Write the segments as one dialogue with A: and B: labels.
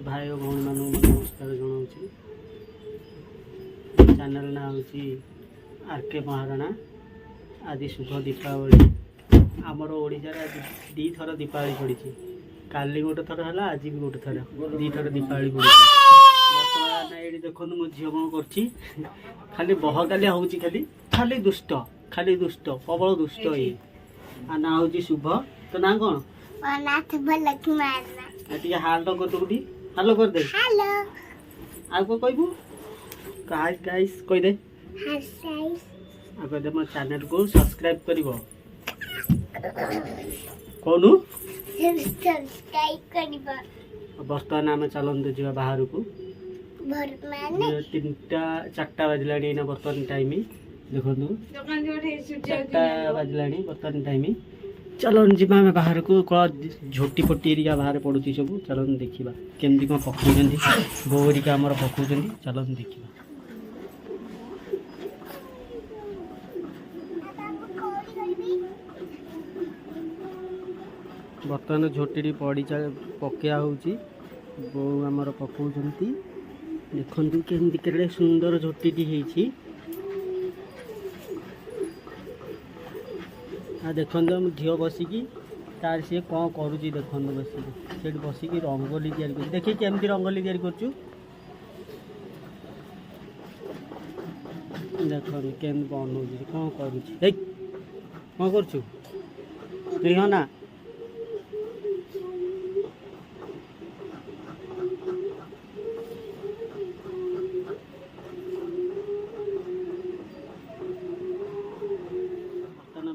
A: भाई और भौणी मानू नमस्कार जनाऊँ। चैनल ना हूँ आरके महाराणा। आज शुभ दीपावली। आमर ओडिशा दी थर दीपावली पड़ी। काली गोटे थर है, आज भी गोटे थर दी थर दीपावली पड़ी। बर्तमान ये देखो मो झी कौन कर खाली बहकालिया हूँ, खाली खाली दुष्ट, खाली दुष्ट, प्रबल दुष्ट। ये ना हूँ शुभ। तो ना कौन हाल तो कर दे, हालो कर दे। आ को कहबू गाइस गाइस कह दे। आ कह दे मो चैनल को सब्सक्राइब करिवो। कोनु
B: सब्सक्राइब करिवो।
A: बर्तमान आम चलते जा बाहर को। 3टा 4टा बजला बर्तमान टाइम देखो 4टा बजला बर्तमान टाइम। चलन जीवा आम बाहर को झोटी फोटी एरिया बाहर पड़ुची सब। चलन देखा केमती कौन पकाउं बोरिका आमर पकाउं। चलन देखा बर्तमान झोटी पड़ी पकया हो बो आमर पकाउं। देखु केमती केड़े सुंदर झोटी होती। देखो झील बसिकी तार सी कौन करुच्ची देखो बसिकी बसिकी रंगोली तैयारी कर। देखिए केमती रंगोली तैयारी कर। देख केम बनाऊ कौन करुच्ची कौन करुचु ना।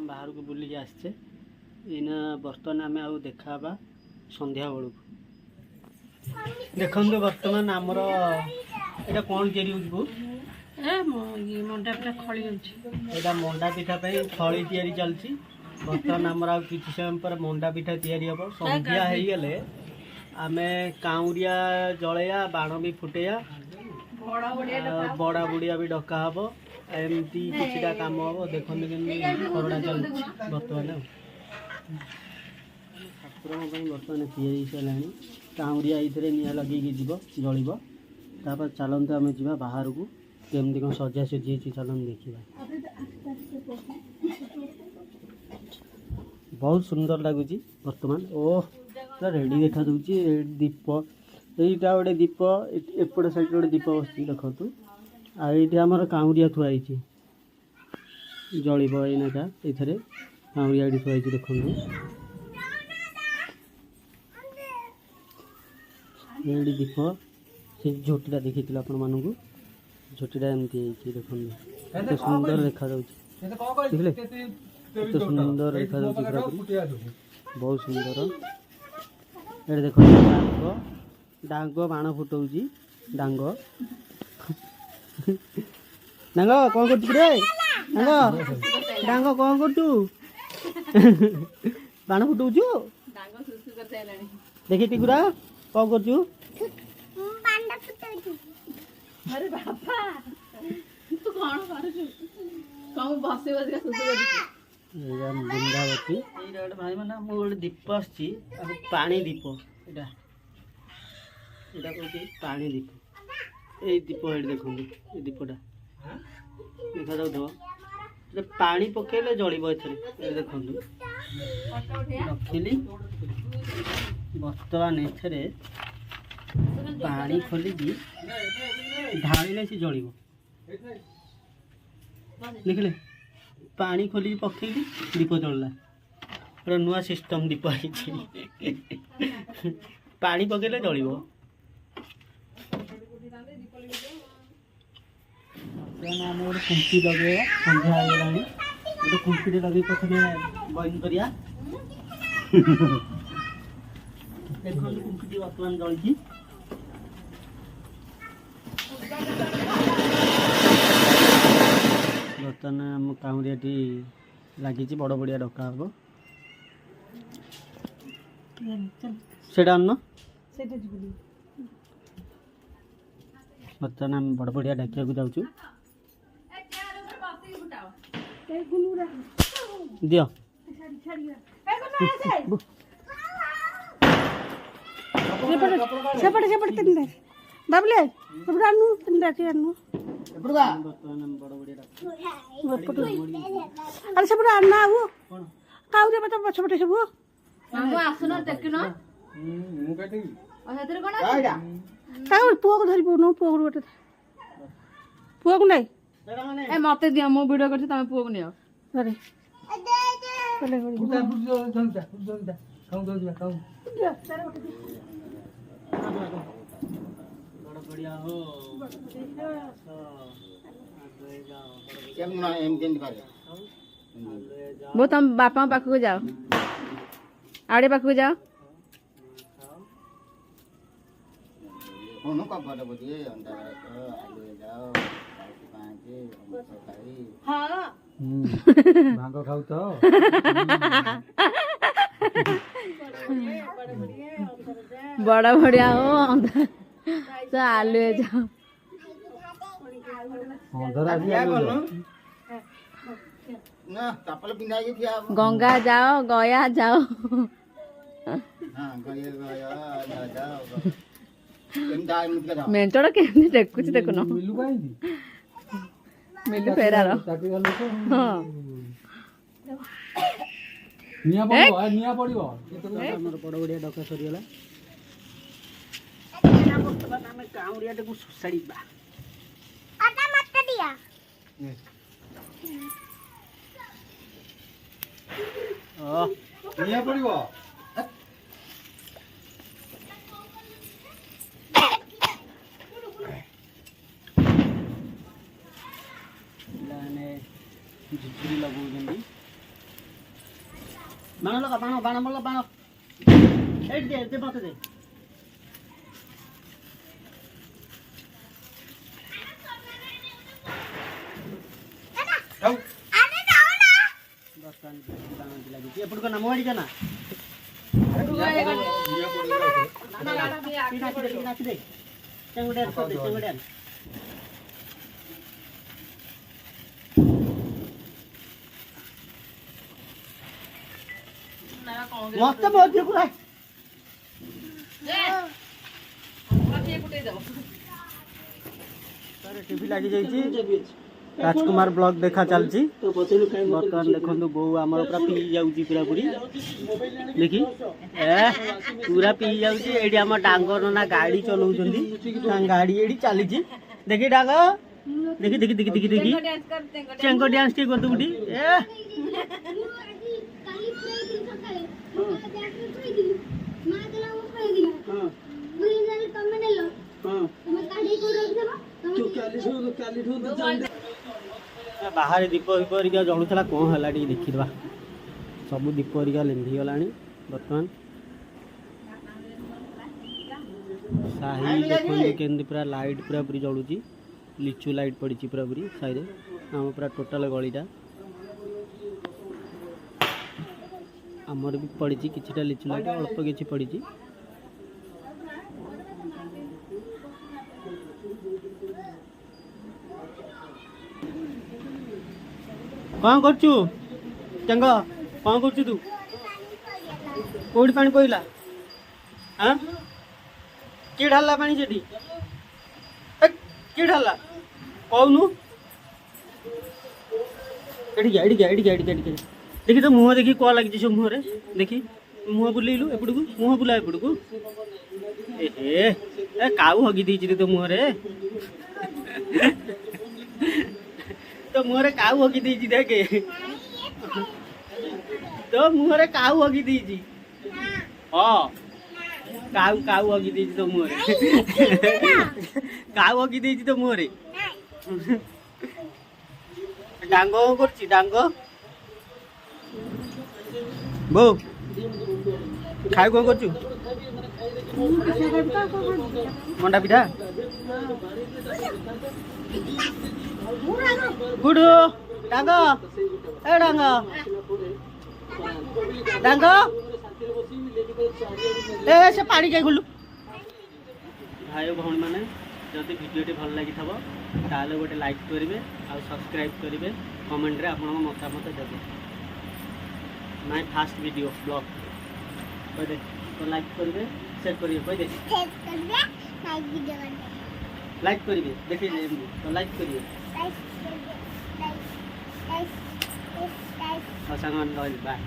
A: बाहर को बुलिक आसचे इना बर्तमान आम आ देखा संध्या बेलू। देखो बर्तमान आमर एटा कौन तैयारी हो
B: मंडा पिठा खली
A: एटा मंडा पिठा खली तैयारी चलती। बर्तमान आमर आ कि समय पर मंडा पिठा तैयारी हम। संध्या हो गले आम काउरिया जलैया बाण भी फुटेया बड़ा बुढ़िया भी डका हम। एमती किछिटा काम हम। देखो करड़ा चलती बर्तमान ठाकुर बर्तमान तैयारी सारा काउरिया ये निआ लगे जीव जल। तापर चलते आम जा बाहर को केमती कौन सजा सजी चलन देखा। बहुत सुंदर लगुच बर्तमान। ओह पूरा रेडी देखा दूची। दीप यहीटा गोटे दीप एपट साइड गोटे दीप बस देखु। आईटी आमर काउरिया थुआई जल एनाका ये काउरिया थुआई देखो। ये दीप से झोटीटा देखी आपण मानक झोटीटा एमती देखो एत सुंदर देखा देखले एत सुंदर देखा बहुत सुंदर। ये देख डांग डांग बाण फुटाऊँ डांग डांग कौन कर डांग डांग कौन कर बाण फुटाऊँ देखी टिकुरा कौन कर।
B: अरे बाबा तू कौन करू कौन बसे बस
A: बृंदावती भाई मैंने गोटे दीप आसी पानी दीप यहाँ कौन पानी दीप। ये दीप ये देखो ये दीपटा देखा जाऊ पानी पकेले जल देखु रखिली। बर्तमान एथरे पानी खोलिकी ढाड़े सी जल देखले पानी खोलिकी पकेली दीप जलला। पूरा नुआ सिस्टम दीप पानी पकेले जल। आम गोटे कुंपी लगे संध्या हो गोटे कुंपी लगे प्रथम बंद करिया। देखो कुंपी बर्तमान जलती। बर्तमान आम काउरिया लगी बड़ बढ़िया डका हम। से बर्तमान आम बड़ बढ़िया डाकिया को जाऊँ। दियो
C: ସେପଟେ ସେପଟେ ତିନିଟା ବାବୁଲେ ସେପଟେ ଆଣୁ ତିନିଟା ଏଠି ଆଣୁ ଆରେ ସେପଟେ ଆଣ ଆଉ କାଉରେ ମତେ ପଛପଟେ ସବୁ
B: ଆସୁନ ଟେକିନ
C: କାଉ ପୁଅକୁ ଧରି ପଉନ ପୁଅକୁ ଗୋଟେ ପୁଅକୁ ନାଇଁ
B: ଏ ମତେ ଦିଅ ମୁଁ ଭିଡିଓ କରିଛି ତମେ ପୁଅକୁ ନିଅ
C: ଧରେ
B: ବୋ ତମ ବାପାଙ୍କ ପାଖକୁ ଯାଅ ଆଡେ ପାଖକୁ ଯାଅ
D: ଭାଙ୍ଗ ଖାଉ ତ
B: ବଡ ବଢିଆ ହଉ ତ ଆଲୁ ଯାଅ ଗଙ୍ଗା ଯାଅ ଗୟା ଯାଅ ମେଞ୍ଚଡ କେମିତି ଦେଖୁଛି ଦେଖୁନ
D: ମିଲୁ କାହିଁକି
B: ମିଲୁ ଫେରାର
D: ନିଆଁ ପଡିବ ନିଆଁ ପଡିବ
A: ଆମର ବଡ଼ ବଡ଼ିଆ ଡକା ସରିଗଲା ବର୍ତ୍ତମାନ ଆମେ କାଉଁରିଆଟାକୁ ସୋଷାଡ଼ିବା
D: ନିଆଁ ପଡିବ
A: ପିଲାମାନେ ଝୁଝୁରି ଲଗାଉଛନ୍ତି ବାଣ ଲଗା ବାଣ ବାଣ ଭଲ ବାଣ ଏଇଠି ଦେ ମତେ ଦେ ଲାଗିଛି ଏପଟକୁ ନା ମୋ ଆଡ଼ିକା ନା ନାଚି ଦେ ଚେଙ୍ଗୁଡିଆ ମତେ ବହୁତ টিভি লাগি যাইছি রাজকুমার ব্লগ দেখা চালছি বর্তমান দেখুন বউ আমার পুরা পিই যাଉଛି পুরা পুরি দেখি পুরা পিই যাଉଛି এটি আমার ডাঙ্গর না গাড়ি চলাউଛନ୍ତି গাড়ি এটি চালিছি দেখি ডাঙ্গ দেখি দেখি দেখি দেখি দেখি চেঙ্গ ডান্স টি করতে বুটি ବାହାରେ ଦୀପ ଫୀପ ହେରିକା ଜଳୁଥିଲା କ'ଣ ହେଲା ଟିକେ ଦେଖିଦେବା ସବୁ ଦୀପ ହେରିକା ଲେମ୍ଭି ଗଲାଣି ବର୍ତ୍ତମାନ ସାହି ଦେଖନ୍ତୁ କେମିତି ପୁରା ଲାଇଟ୍ ପୁରା ପୁରି ଜଳୁଛି ଲିଚୁ ଲାଇଟ୍ ପଡ଼ିଛି ପୁରା ପୁରି ସାହିରେ ଆମ ପୁରା ଟୋଟାଲ ଗଳିଟା ଆମର ବି ପଡ଼ିଛି କିଛିଟା ଲିଚୁ ଲାଇଟ୍ ଅଳ୍ପ କିଛି ପଡ଼ିଛି କ'ଣ କରୁଛୁ ଚେଙ୍ଗ କ'ଣ କରୁଛୁ ତୁ କୋଉଠି ପାଣି ପଇଲା ହଁ କିଏ ଢାଳିଲା ପାଣି ସେଠି କିଏ ଢାଳିଲା କହୁନୁ ଏଠିକି ଦେଖି ତ ମୁହଁ ଦେଖି କ'ଣ ଲାଗିଛି ସବୁ ମୁହଁରେ ଦେଖି ମୁହଁ ବୁଲେଇଲୁ ଏପଟକୁ ମୁହଁ ବୁଲା ଏପଟକୁ ଏ କାଉ ହଗି ଦେଇଛି ତୋ ମୁହଁରେ तो मुहरे काऊ हगी दीजी देखे तो मुहरे काऊ हगी दीजी हाँ काऊ काऊ हगी दीजी तो मुहरे काऊ हगी दीजी तो मुहरे डांगो करछि डांगो बो खाइ को करछु मंडा पिठा गुडू डांगो ए डांगो डांगो ए से पानी के गुलु भाई भौणी माने जदि वीडियोटी भल लागि थबो ताले गोटे लाइक करिवे आ सब्सक्राइब करिवे कमेंट रे आपन मतामत देबे माय फास्ट वीडियो ब्लॉग तो लाइक करिवे ସେଟ୍ କରିବେ କହିଦେ ଲାଇକ୍ କରିବେ ଦେଖେଇଲେ ଏମିତି ତ ଲାଇକ୍ କରିବେ ହଉ ସାଙ୍ଗମାନେ ରହିଲେ ବାଏ